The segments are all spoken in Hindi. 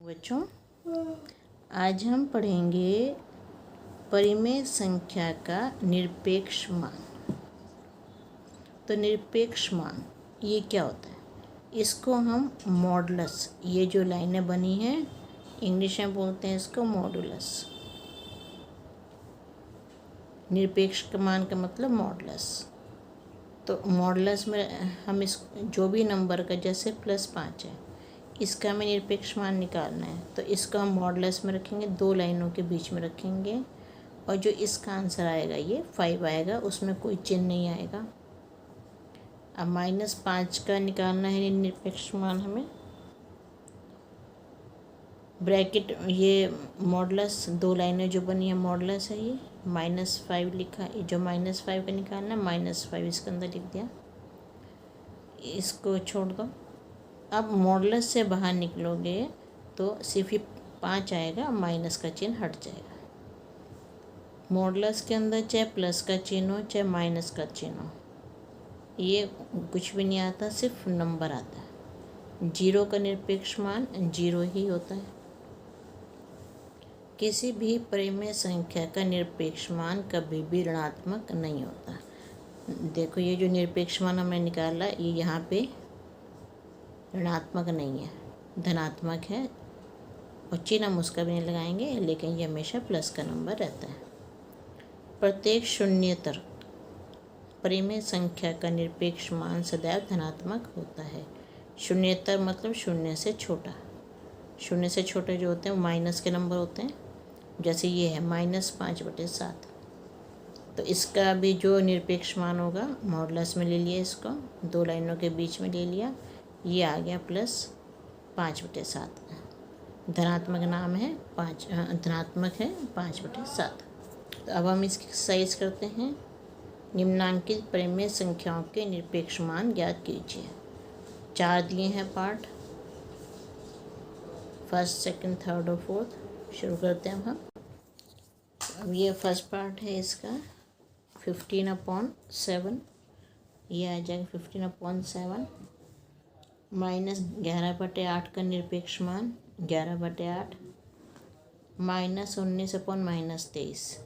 बच्चों, आज हम पढ़ेंगे परिमेय संख्या का निरपेक्ष मान। तो निरपेक्ष मान ये क्या होता है? इसको हम मॉडुलस, ये जो लाइनें बनी हैं इंग्लिश में बोलते हैं इसको मॉडुलस। निरपेक्ष का मान का मतलब मॉडुलस। तो मॉडुलस में हम इस जो भी नंबर का, जैसे +5 है, इसका हमें निरपेक्ष मान निकालना है, तो इसको हम मॉडुलस में रखेंगे, दो लाइनों के बीच में रखेंगे, और जो इसका आंसर आएगा ये 5 आएगा, उसमें कोई चिन्ह नहीं आएगा। अब -5 का निकालना है निरपेक्ष मान हमें। ब्रैकेट, ये मॉडुलस, दो लाइनें जो बनी है मॉडुलस है, ये -5 लिखा, ये जो -5 का निकालना है, -5 इसके अंदर लिख दिया, इसको छोड़ दो। अब मॉडुलस से बाहर निकलोगे तो सिर्फ ही 5 आएगा, माइनस का चिन्ह हट जाएगा। मॉडुलस के अंदर चाहे प्लस का चिन्ह हो चाहे माइनस का चिन्ह हो, ये कुछ भी नहीं आता, सिर्फ नंबर आता है। 0 का निरपेक्ष मान 0 ही होता है। किसी भी परिमेय संख्या का निरपेक्ष मान कभी भी ऋणात्मक नहीं होता। देखो, ये जो निरपेक्ष मान हमने निकाला, ये यहाँ पे ऋणात्मक नहीं है, धनात्मक है, और चिन्ह हम उसका भी नहीं लगाएंगे, लेकिन ये हमेशा प्लस का नंबर रहता है। प्रत्येक शून्येतर परिमेय संख्या का निरपेक्ष मान सदैव धनात्मक होता है। शून्येतर मतलब शून्य से छोटा। शून्य से छोटे जो होते हैं वो माइनस के नंबर होते हैं, जैसे ये है -5/7। तो इसका भी जो निरपेक्ष मान होगा, मॉडुलस में ले लिया इसको, दो लाइनों के बीच में ले लिया, ये आ गया +5/7। धनात्मक नाम है 5, धनात्मक है 5/7। तो अब हम इसकी एक्सरसाइज करते हैं। निम्नांकित परिमेय संख्याओं के निरपेक्ष मान ज्ञात कीजिए। 4 दिए हैं पार्ट, फर्स्ट, सेकंड, थर्ड और फोर्थ। शुरू करते हैं हम। अब ये फर्स्ट पार्ट है इसका 15/7, ये आ जाएगा 15/7। -11/8 का निरपेक्ष मान 11/8। -19/-23,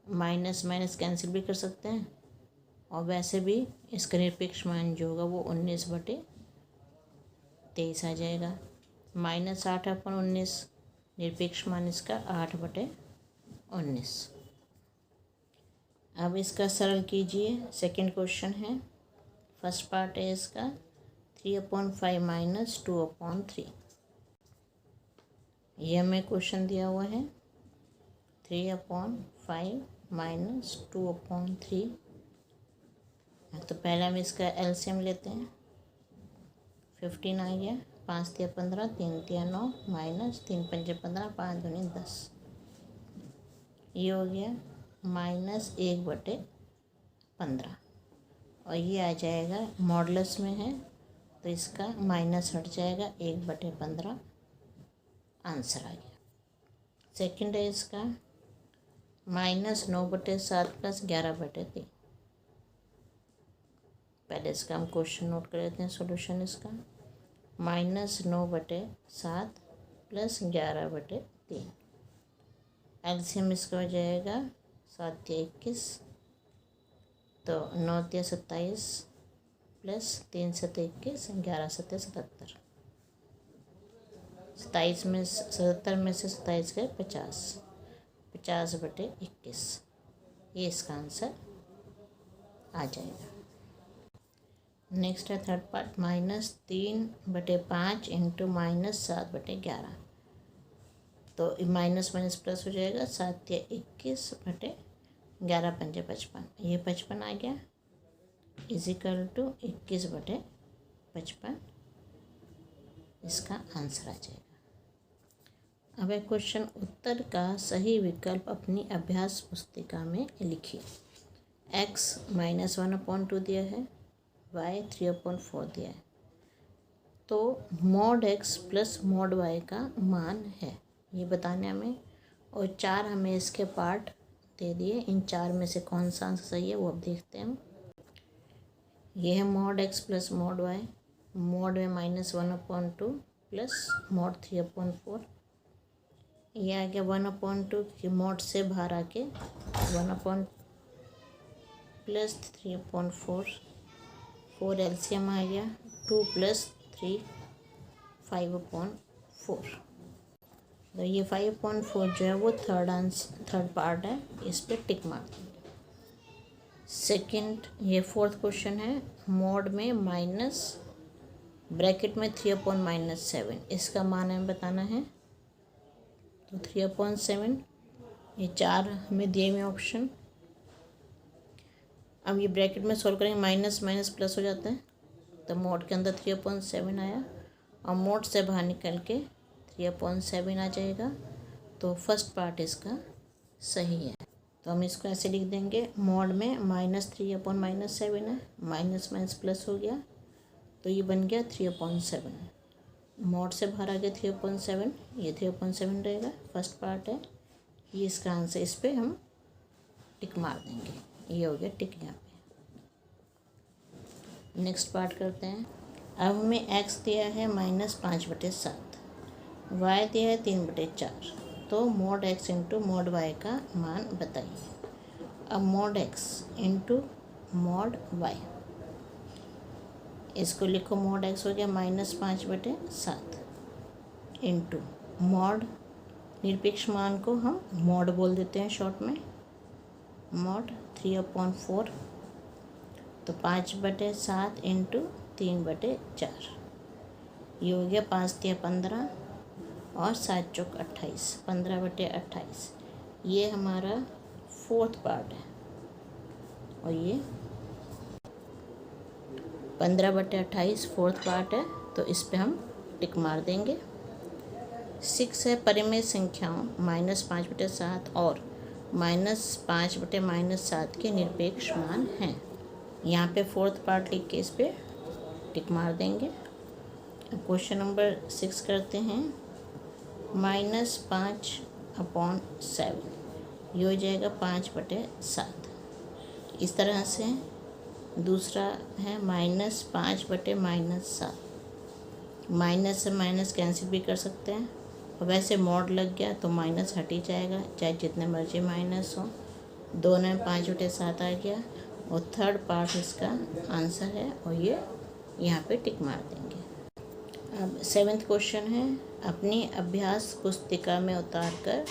माइनस माइनस कैंसिल भी कर सकते हैं, और वैसे भी इसका निरपेक्ष मान जो होगा वो 19/23 आ जाएगा। -8/19, निरपेक्ष मान इसका 8/19। अब इसका सरल कीजिए। सेकंड क्वेश्चन है, फर्स्ट पार्ट है इसका 3/5 -2/3। ये हमें क्वेश्चन दिया हुआ है 3/5 -2/3। तो पहले हम इसका एलसीएम लेते हैं। 15 आ गया, 5 × 15, 3 × 9, -3 × 5 = 15, 5 × 2 = 10। ये हो गया -1/15, और ये आ जाएगा, मॉडुलस में है तो इसका माइनस हट जाएगा, 1/15 आंसर आ गया। सेकंड है इसका -9/7 + 11/3। पहले इसका हम क्वेश्चन नोट कर लेते हैं, सॉल्यूशन इसका। -9/7 + 11/3, एलसीएम इसका हो जाएगा 7 × 21, तो 9 × 27 + 3 × 7 = 21, 11 × 7 = 77। 27 में 77 में से 27 गए 50, 50/21, ये इसका आंसर आ जाएगा। नेक्स्ट है थर्ड पार्ट, -3/5 × -7/11। तो माइनस माइनस प्लस हो जाएगा, 7 × 21/11 × 5 = 55, ये 55 आ गया, = 21/55, इसका आंसर आ जाएगा। अब है क्वेश्चन, उत्तर का सही विकल्प अपनी अभ्यास पुस्तिका में लिखिए। x -1/2 दिया है, y 3/4 दिया है, तो mod x + mod y का मान है ये बताने हमें, और 4 हमें इसके पार्ट दे दिए। इन 4 में से कौन सा आंसर सही है वो अब देखते हैं हम। ये है mod x + mod y। mod में -1/2 प्लस मॉड 3/4, ये आ गया 1/2 कि मॉड से बाहर आके 1 प्लस 3/4, 4 एलसीएम आ गया 2 + 3 5/4। तो ये 5/4 जो है वो थर्ड पार्ट है, इस पर टिक मार देंगे। सेकंड, ये फोर्थ क्वेश्चन है, मॉड में माइनस ब्रैकेट में 3/-7, इसका मान हमें बताना है। तो 3/7, ये 4 हमें दिए हुए ऑप्शन। अब ये ब्रैकेट में सॉल्व करेंगे, माइनस माइनस प्लस हो जाता है, तो मॉड के अंदर 3/7 आया और मॉड से बाहर निकल के 3/7 आ जाएगा। तो फर्स्ट पार्ट इसका सही है। तो हम इसको ऐसे लिख देंगे, मॉड में -3/-7 है, माइनस माइनस प्लस हो गया तो ये बन गया 3/7। मॉड से बाहर आ गया 3/7, ये 3/7 रहेगा, फर्स्ट पार्ट है, ये इसका आंसर। इस पर हम टिक मार देंगे, ये हो गया टिक यहाँ पे। नेक्स्ट पार्ट करते हैं। अब हमें x दिया है -5/7, y दिया है 3/4, तो mod x into mod y का मान बताइए। अब mod x into mod y, इसको लिखो, मॉड x हो गया -5/7 इंटू मॉड, निरपेक्ष मान को हम मॉड बोल देते हैं शॉर्ट में, मॉड 3/4, तो 5/7 इंटू 3/4, ये हो गया 5 × 15 और 7 × 4 28, 15/28। ये हमारा फोर्थ पार्ट है और ये 15/28 फोर्थ पार्ट है, तो इस पे हम टिक मार देंगे। 6 है, परिमेय संख्याओं -5/7 और -5/-7 के निरपेक्ष मान हैं। यहाँ पे फोर्थ पार्ट लिख के इस पे टिक मार देंगे। क्वेश्चन नंबर 6 करते हैं। -5/7, ये हो जाएगा 5/7। इस तरह से दूसरा है -5/-7, माइनस से माइनस कैंसिल भी कर सकते हैं, और वैसे मॉड लग गया तो माइनस हट ही जाएगा, चाहे जितने मर्जी माइनस हो। दोनों में 5/7 आ गया और थर्ड पार्ट इसका आंसर है, और ये यहाँ पे टिक मार देंगे। अब 7th क्वेश्चन है, अपनी अभ्यास पुस्तिका में उतारकर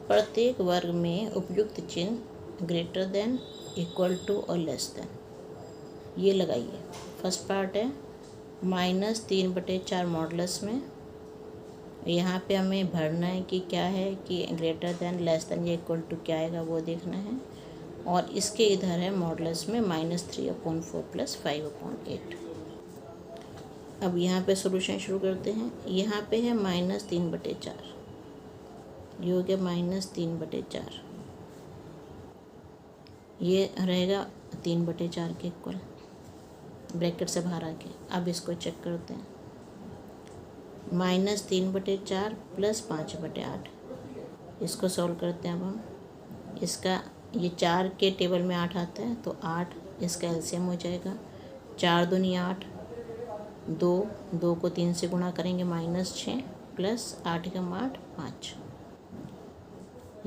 प्रत्येक वर्ग में उपयुक्त चिन्ह ग्रेटर देन, इक्वल टू और लेस देन, ये लगाइए। फर्स्ट पार्ट है -3/4 मॉडुलस में, यहाँ पे हमें भरना है कि क्या है, कि ग्रेटर देन, लेस देन या इक्वल टू क्या आएगा वो देखना है। और इसके इधर है मॉडुलस में -3/4 + 5/8। अब यहाँ पे सॉल्यूशन शुरू करते हैं। यहाँ पे है -3/4, ये हो गया -3/4, ये रहेगा 3/4 के इक्वल, ब्रैकेट से बाहर आके। अब इसको चेक करते हैं, -3/4 + 5/8, इसको सॉल्व करते हैं। अब हम इसका, ये 4 के टेबल में 8 आता है, तो 8 इसका एलसीएम हो जाएगा। 4 दूनी 8, 2 को 3 से गुणा करेंगे -6 + 8 × 8 5,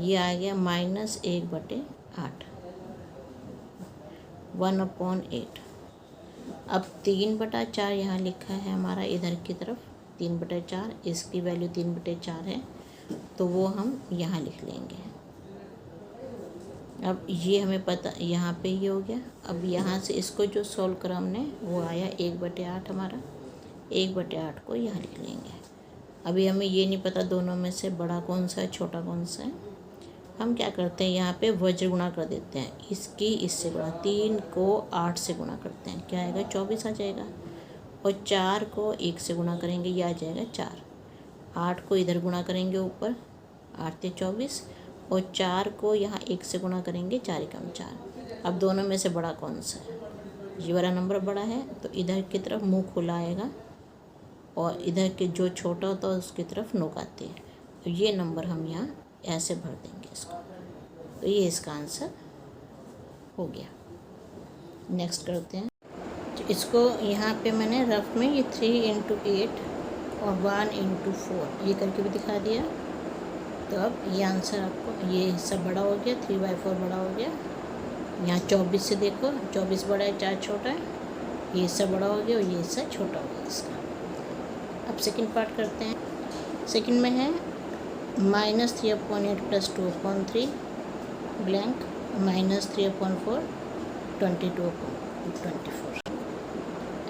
ये आ गया -1/8, 1/8। अब 3/4 यहाँ लिखा है हमारा, इधर की तरफ 3/4, इसकी वैल्यू 3/4 है, तो वो हम यहाँ लिख लेंगे। अब ये हमें पता, यहाँ पे ये हो गया। अब यहाँ से इसको जो सॉल्व करा हमने वो आया 1/8 हमारा, 1/8 को यहाँ लिख लेंगे। अभी हमें ये नहीं पता दोनों में से बड़ा कौन सा है, छोटा कौन सा है। हम क्या करते हैं, यहाँ पे वज्र गुणा कर देते हैं, इसकी इससे गुणा, 3 को 8 से गुणा करते हैं, क्या आएगा 24 आ जाएगा। और 4 को 1 से गुणा करेंगे, ये आ जाएगा 4। 8 को इधर गुणा करेंगे ऊपर, 8 × 24, और 4 को यहाँ 1 से गुणा करेंगे, 4 × 4। अब दोनों में से बड़ा कौन सा है, ये वाला नंबर बड़ा है, तो इधर की तरफ मुंह खुला आएगा, और इधर के जो छोटा होता है उसकी तरफ नोक आती है, तो ये नंबर हम यहाँ ऐसे भर देंगे इसको। तो ये इसका आंसर हो गया। नेक्स्ट करते हैं। तो इसको यहाँ पे मैंने रफ में ये 3 × 8 और 1 × 4 ये करके भी दिखा दिया। तो अब ये आंसर आपको, ये हिस्सा बड़ा हो गया, 3/4 बड़ा हो गया। यहाँ 24 से देखो, 24 बड़ा है, 4 छोटा है, ये हिस्सा बड़ा हो गया और ये हिस्सा छोटा हो गया इसका। अब सेकंड पार्ट करते हैं। सेकंड में है -3/8 + 2/3 ब्लैंक -3/4 22/24।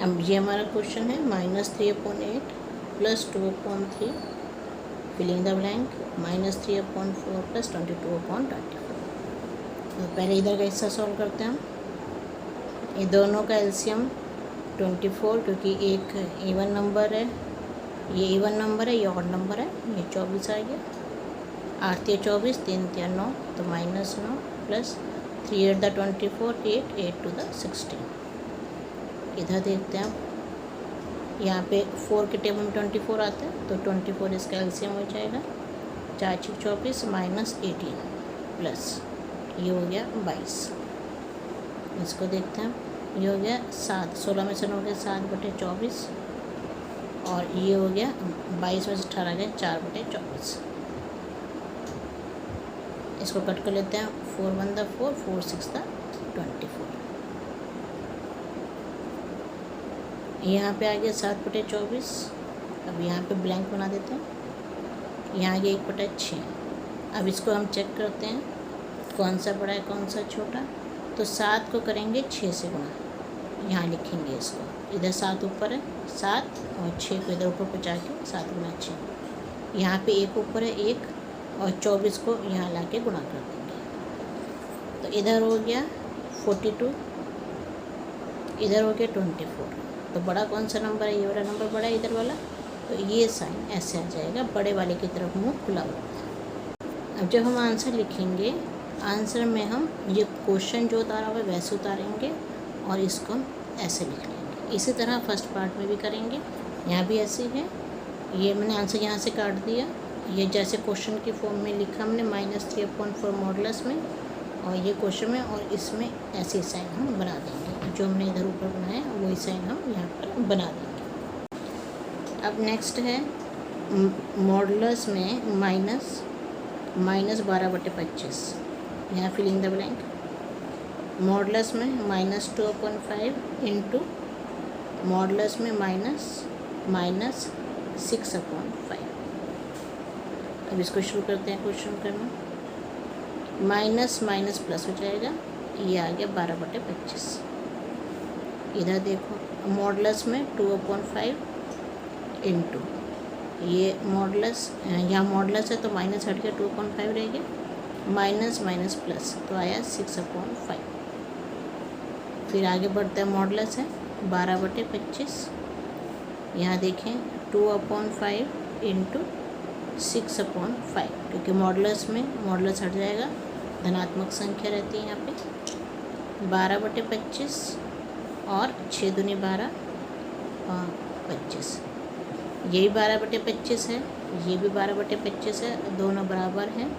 अब ये हमारा क्वेश्चन है -3/8 + 2/3 फिलिंग द ब्लैंक -3/4 + 22/24। तो पहले इधर का हिस्सा सॉल्व करते हैं हम। ये दोनों का एलसीएम 24, क्योंकि एक इवन नंबर है, ये इवन नंबर है, ये ऑड नंबर है, ये 24 आ गया। 8 × 24, 3 × 9, तो -9 + 3 × 24, 8, 8 × 16। इधर देखते हैं हम, यहाँ पे 4 के टेबल में 24 आता है, तो 24 इसका एलसीएम हो जाएगा। 4 × 6 = 24 -18 प्लस ये हो गया 22। इसको देखते हैं, ये हो गया 7, 16 में से 9 हो गया 7/24 और ये हो गया 22 में से 18 गया 4/24। इसको कट कर लेते हैं, 4 × 1 = 4, 4 × 6 = 24। यहाँ पे आ गया 7/24। अब यहाँ पे ब्लैंक बना देते हैं, यहाँ आ गया 1/6। अब इसको हम चेक करते हैं कौन सा बड़ा है कौन सा छोटा। तो 7 को करेंगे 6 से गुणा, यहाँ लिखेंगे इसको, इधर 7 ऊपर है, 7 और 6 को इधर ऊपर पहुँचा के 7 × 6। यहाँ पे 1 ऊपर है 1 और 24 को यहाँ ला के गुणा कर देंगे। तो इधर हो गया 42, इधर हो गया 24। तो बड़ा कौन सा नंबर है, ये वाला नंबर बड़ा है इधर वाला, तो ये साइन ऐसे आ जाएगा, बड़े वाले की तरफ मुँह खुला हुआ। अब जब हम आंसर लिखेंगे, आंसर में हम ये क्वेश्चन जो उतारा हुआ है वैसे उतारेंगे और इसको हम ऐसे लिख लेंगे। इसी तरह फर्स्ट पार्ट में भी करेंगे, यहाँ भी ऐसे है। ये मैंने आंसर यहाँ से काट दिया, ये जैसे क्वेश्चन की फॉर्म में लिखा हमने -3/4 मॉडुलस में, और ये क्वेश्चन में, और इसमें ऐसे साइन हम बना देंगे। जो हमने इधर ऊपर बनाया वही साइन हम यहाँ पर बना देंगे। अब नेक्स्ट है मॉडुलस में -12/25, यहाँ फिलिंग द ब्लैंक। मॉडुलस में -2/5 इंटू मॉडुलस में -6/5। अब इसको शुरू करते हैं क्वेश्चन करना। माइनस प्लस हो जाएगा, ये आ गया 12/25। इधर देखो मॉडुलस में 2/5 इंटू ये मॉडुलस, यहाँ मॉडुलस है तो माइनस हट गया, 2/5 रह गया, माइनस प्लस तो आया 6/5। फिर आगे बढ़ता है, मॉडुलस है 12/25। यहाँ देखें 2/5 इंटू 6/5, क्योंकि मॉडुलस में मॉडुलस हट जाएगा, धनात्मक संख्या रहती है यहाँ पे। 12/25 और 6 दूनी 12 और 25, ये भी 12/25 है, ये भी 12/25 है, दोनों बराबर हैं,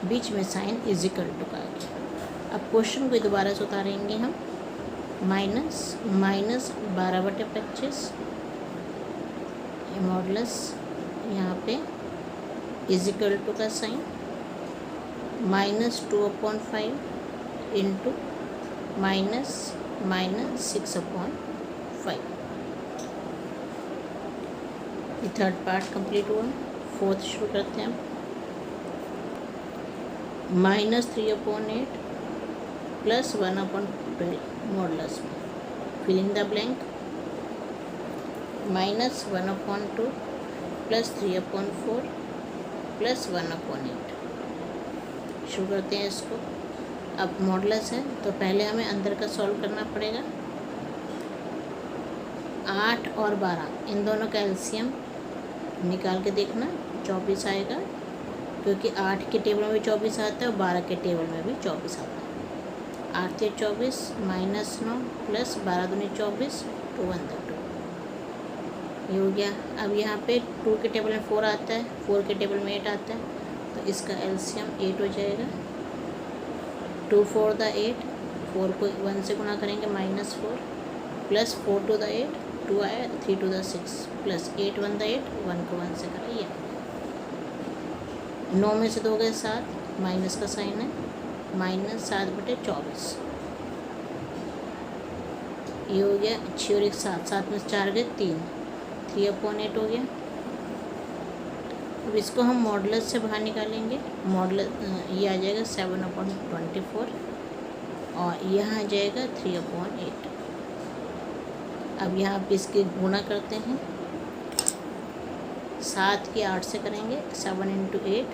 बीच में साइन इजिकल टू का आ गया। अब क्वेश्चन को दोबारा से उतारेंगे हम, माइनस 12/25 मॉडुलस यहाँ पे इजिकल टू का साइन -2/5 इंटू -6/5। ये थर्ड पार्ट कंप्लीट हुआ। फोर्थ शुरू करते हैं। -3/8 + 1/12 मॉडुलस में फिलिंग द ब्लैंक -1/2 + 3/4 + 1/8। शुरू करते हैं इसको। अब मॉडुलस है तो पहले हमें अंदर का सॉल्व करना पड़ेगा। 8 और 12 इन दोनों का एलसीएम निकाल के देखना, 24 आएगा, क्योंकि 8 के टेबल में भी 24 आता है और 12 के टेबल में भी 24 आता है। 8 × 24 -9 + 12 दूनी 24, 2 × 2 ये हो गया। अब यहाँ पे 2 के टेबल में 4 आता है, 4 के टेबल में 8 आता है, तो इसका एलसीएम 8 हो जाएगा। 2 × 4 = 8, 4 को 1 से गुणा करेंगे -4 + 4 × 2 = 8, 2 आया, 3 टू द 6 प्लस 8 1 द 8, 1 को 1 से करा ये। 9 में से 2 गए 7, माइनस का साइन है, -7/24 ये हो गया। 6 और 1 7, 7 में से 4 गए 3, 3/8 हो गया। अब इसको हम मॉडुलस से बाहर निकालेंगे, मॉडुलस ये आ जाएगा 7/24 और यहाँ आ जाएगा 3/8। अब यहाँ पे इसके गुणा करते हैं, 7 की 8 से करेंगे, 7 × 8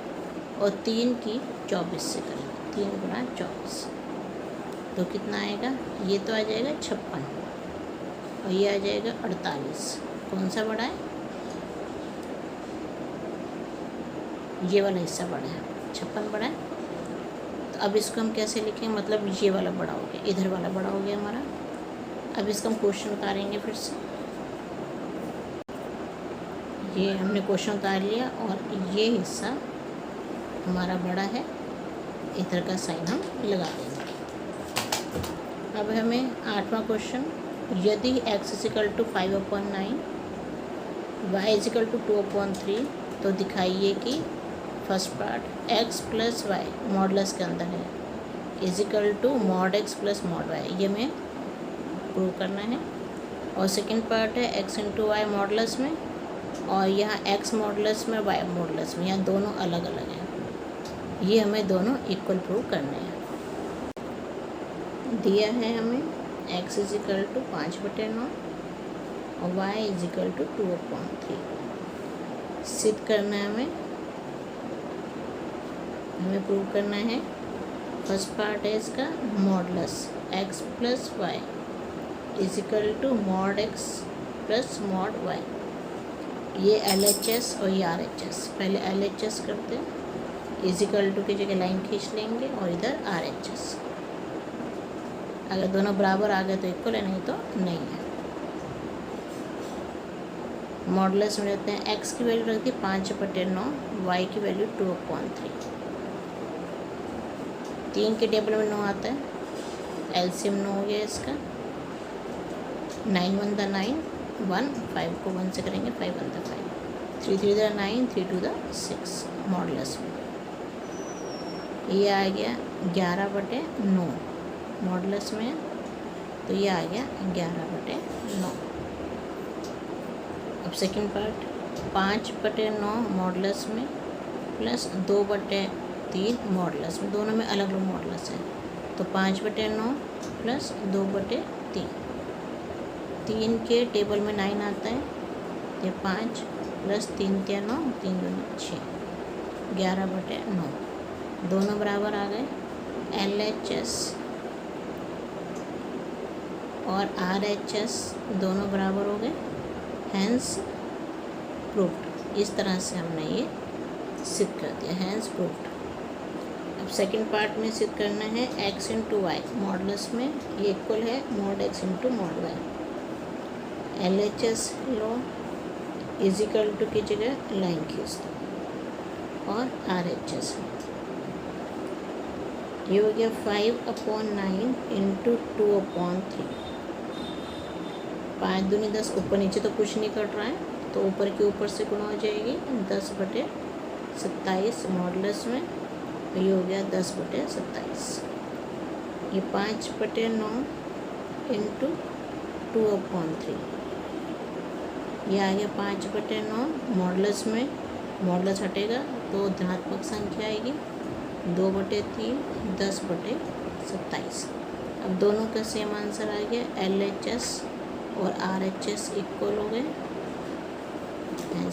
और 3 की 24 से करेंगे, 3 × 24 तो कितना आएगा, ये तो आ जाएगा 56 और ये आ जाएगा 48। कौन सा बड़ा है, ये वाला हिस्सा बड़ा है, 56 बड़ा है। तो अब इसको हम कैसे लिखेंगे, मतलब ये वाला बड़ा हो गया, इधर वाला बड़ा हो गया हमारा। अब इसका हम क्वेश्चन उतारेंगे फिर से, ये हमने क्वेश्चन उतार लिया और ये हिस्सा हमारा बड़ा है, इधर का साइन हम लगा देंगे। अब हमें 8वां क्वेश्चन, यदि x = 5/9 y = 2/3 तो दिखाइए कि first part x + y modulus के अंदर है = mod x + mod y, ये हमें प्रूव करना है। और सेकंड पार्ट है x × y मॉडुलस में और यहाँ x मॉडुलस में y मॉडुलस में, यहाँ दोनों अलग अलग हैं, ये हमें दोनों इक्वल प्रूव करने हैं। दिया है हमें x = 5/9 और y = 2/3। सिद्ध करना है हमें प्रूव करना है। फर्स्ट पार्ट है इसका modulus x + y = mod x + mod y, ये LHS और ये RHS। पहले LHS करते हैं, = की जगह लाइन खींच लेंगे और इधर RHS। अगर दोनों बराबर आ गए तो इक्वल है, नहीं तो नहीं है। मॉडुलस में रहते हैं, x की वैल्यू रख दी 5/9, y की वैल्यू 2/3। 3 के टेबल में 9 आता है, एलसीएम 9 हो गया इसका, 9 1 द 9, 1 5 को 1 से करेंगे, 5 1 द 5, 3 3 द 9, 3 2 द 6 मॉडुलस में। ये आ गया 11/9 मॉडुलस में, तो ये आ गया 11/9। अब सेकंड पार्ट 5/9 मॉडुलस में प्लस 2/3 मॉडुलस में, दोनों में अलग अलग मॉडुलस है, तो 5/9 प्लस 2/3। 3 के टेबल में 9 आता है, ये 5 प्लस 3 × 9, 3 × 6, 11/9। दोनों बराबर आ गए। LHS और RHS दोनों बराबर हो गए, हैंस प्रूव्ड। इस तरह से हमने ये सिद्ध कर दिया, हैंस प्रूव्ड। अब सेकंड पार्ट में सिद्ध करना है x × y मॉडुलस में, ये इक्वल है mod x × mod y। LHS लो, = की जगह लाइन खींच दो और RHS ये हो गया 5/9 × 2/3। 5 दूनी 10, ऊपर नीचे तो कुछ नहीं कट रहा है, तो ऊपर के ऊपर से गुणा हो जाएगी, 10/27 मॉडुलस में, तो ये हो गया 10/27। ये 5/9 × 2/3, ये आ गया 5/9 मॉडुलस में, मॉडुलस हटेगा तो धनात्मक संख्या आएगी, 2/3 10/27। अब दोनों का सेम आंसर आ गया, LHS और RHS इक्वल हो गए।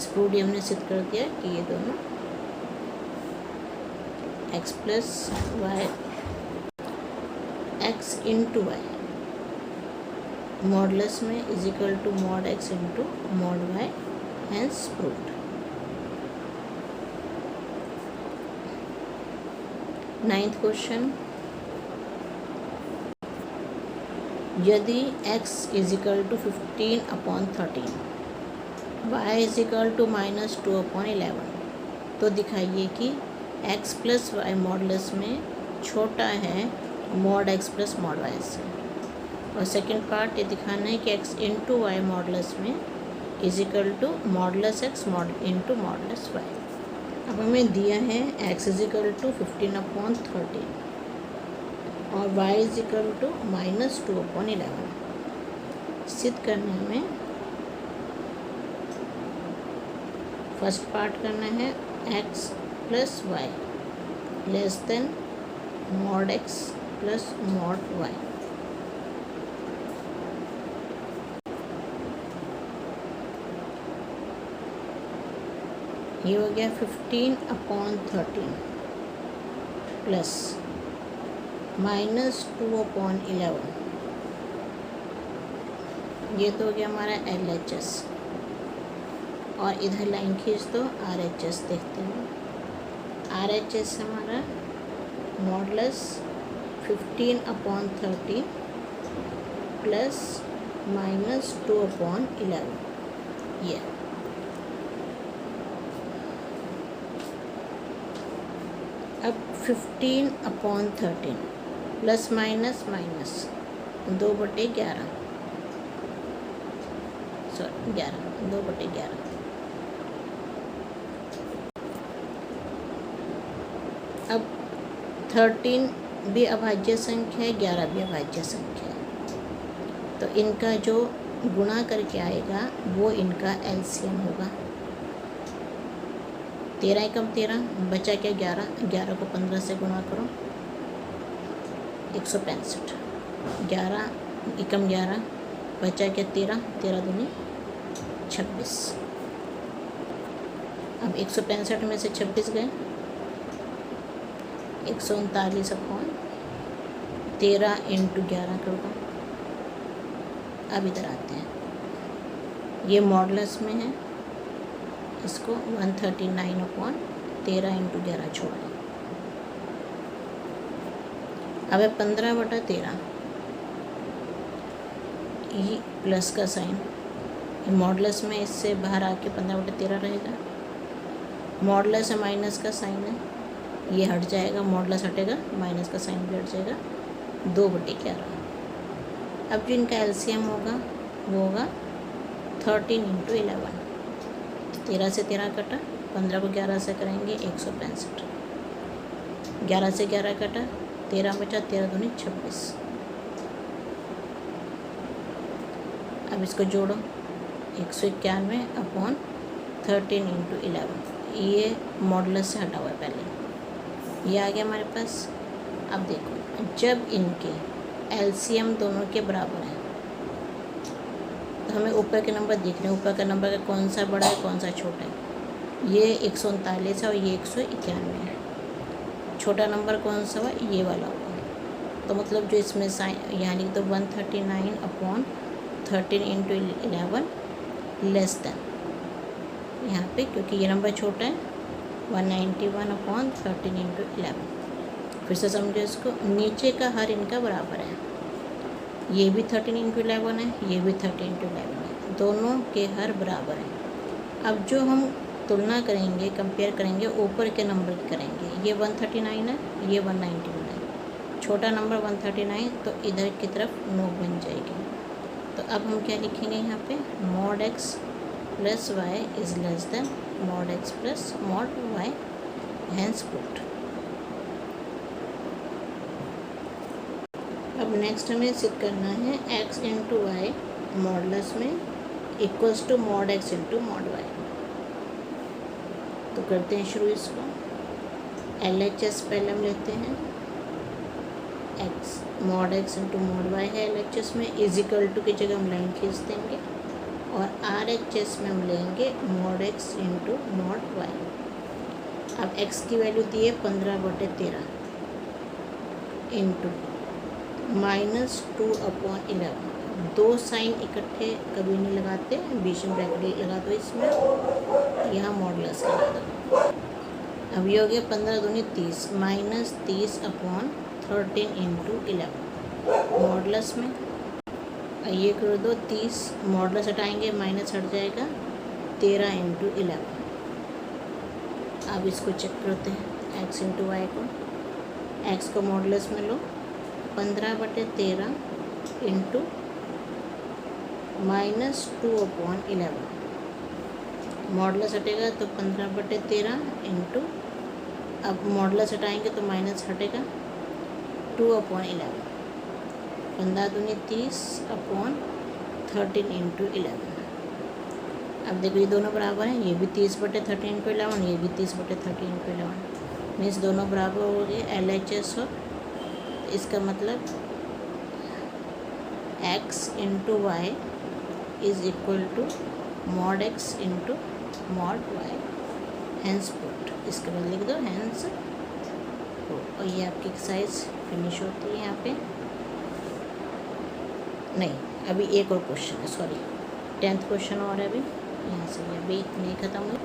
प्रूव्ड हमने सिद्ध कर दिया कि ये दोनों x + y x × y modulus में = mod x × mod y, hence proved. 9th question, यदि x = 15/13 y = -2/11 तो दिखाइए कि x + y मॉडुलस में छोटा है mod x + mod y से। और सेकंड पार्ट ये दिखाना है कि एक्स इंटू वाई मॉडुलस में is equal to modulus x into modulus y. अब हमें दिया है एक्स इज इक्वल टू 15/13 और वाई इज इक्वल टू -2/11। सिद्ध करने में फर्स्ट पार्ट करना है x plus y less than mod x plus mod y. ये हो गया 15/13 प्लस -2/11। ये तो हो गया हमारा LHS और इधर लाइन खींच दो RHS। देखते हैं RHS हमारा मॉडुलस 15/13 प्लस -2/11। ये अब 15/13 प्लस माइनस 2/11 सॉरी 2/11। अब 13 भी अभाज्य संख्या है, 11 भी अभाज्य संख्या है, तो इनका जो गुणा करके आएगा वो इनका LCM होगा। 13 एकम 13 बचा क्या 11, 11 को 15 से गुणा करो 165, 11 एकम 11 बचा क्या 13, 13 दूनी 26। अब 165 में से 26 गए 139/13 इंटू 11 कर दो। अब इधर आते हैं, ये मॉडुलस में है, इसको 139/13 इंटू 11 छोड़ दें। अब है 15/13, ये प्लस का साइन मॉडुलस में इससे बाहर आके 15/13 रहेगा। मॉडुलस है माइनस का साइन है, ये हट जाएगा, मॉडुलस हटेगा माइनस का साइन भी हट जाएगा 2/11। अब जो इनका LCM होगा वो होगा 13 इंटू 11। 13 से 13 कटा, 15 को 11 से करेंगे 165, 11 से 11 कटा 13 बचा, 13 दूनी 26। अब इसको जोड़ो 191/13 इंटू 11। ये मॉडुलस से हटा हुआ है पहले, ये आ गया हमारे पास। अब देखो जब इनके LCM दोनों के बराबर है तो हमें ऊपर के नंबर दिख रहे हैं, ऊपर का नंबर का कौन सा बड़ा है कौन सा छोटा है। ये 139 है और ये 191 है। छोटा नंबर कौन सा हुआ, ये वाला हुआ। तो मतलब जो इसमें साइन यहाँ लिख दो 139/13 इंटू 11 लेस देन, यहाँ पे क्योंकि ये नंबर छोटा है 191/13 इंटू 11। फिर से समझो इसको, नीचे का हर इनका बराबर है, ये भी 13 इंटू 11 है, ये भी 13 इंटू 11 है, दोनों के हर बराबर हैं। अब जो हम तुलना करेंगे, कंपेयर करेंगे, ऊपर के नंबर की करेंगे। ये 139 है, ये 191 है, छोटा नंबर 139, तो इधर की तरफ नो बन जाएगी। तो अब हम क्या लिखेंगे यहाँ पे, mod x plus y is less than mod x plus mod y, hence put. अब नेक्स्ट हमें सिद्ध करना है एक्स इंटू वाई मॉडुलस में equals to mod x into mod y. तो करते हैं शुरू इसको। LHS पहले हम लेते हैं, x mod x into mod y है LHS में, इज इक्वल टू की जगह हम लाइन खींच देंगे और RHS में हम लेंगे mod x into mod y. अब एक्स की वैल्यू दी है 15/13 इंटू -2/11। दो साइन इकट्ठे कभी नहीं लगाते, बीच में ब्रैकेट लगा दो, इसमें यहाँ मॉडुलस लगा दो। अब ये हो गया 15 दूनी 30 -30/13 इंटू 11 मॉडुलस में। ये कर दो 30, मॉडुलस हटाएंगे माइनस हट जाएगा 13 इंटू 11। अब इसको चेक करते हैं एक्स इंटू वाई को। एक्स को मॉडुलस में लो 15/13 इंटू -2/11। मॉडुलस हटेगा तो 15/13 इंटू, अब मॉडुलस हटाएंगे तो माइनस हटेगा 2/11। 15 दूनी 30/13 इंटू 11। अब देखो ये दोनों बराबर हैं, ये भी 30/13 इंटू 11, ये भी 30/13 इंटू 11, मीन्स दोनों बराबर हो गए LHS हो। इसका मतलब x into y is equal to mod x into mod y, hence put. इसके बाद लिख दो हैंस पुट। और ये आपकी एक्सरसाइज फिनिश होती है यहाँ पे। नहीं, अभी एक और क्वेश्चन है, सॉरी 10th क्वेश्चन और है अभी, यहाँ से अभी नहीं ख़त्म हुई।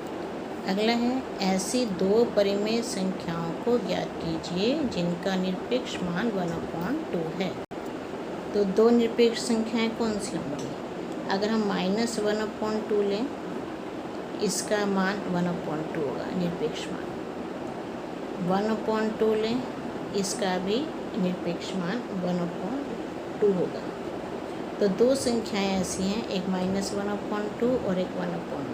अगला है, ऐसी दो परिमेय संख्याओं को ज्ञात कीजिए जिनका निरपेक्ष मान 1/2 है। तो दो निरपेक्ष संख्याएं कौन सी होंगी? अगर हम -1/2 लें, इसका मान 1/2 होगा, निरपेक्ष मान। 1/2 लें, इसका भी निरपेक्ष मान 1/2 होगा। तो दो संख्याएं ऐसी हैं, एक -1/2 और एक 1/2।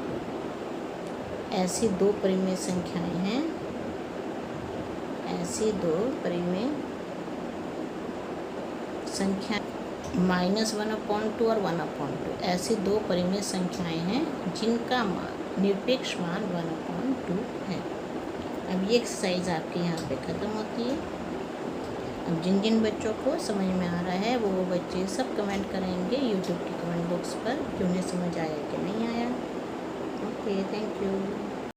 ऐसी दो परिमेय संख्याएं हैं, ऐसी दो परिमेय संख्या -1/2 और 1/2, ऐसी दो परिमेय संख्याएं हैं जिनका मान निरपेक्ष मान 1/2 है। अब ये एक्सरसाइज आपके यहाँ पे ख़त्म होती है। अब जिन जिन बच्चों को समझ में आ रहा है वो बच्चे सब कमेंट करेंगे यूट्यूब के कमेंट बॉक्स पर कि उन्हें समझ आया कि नहीं आया। Okay, thank you.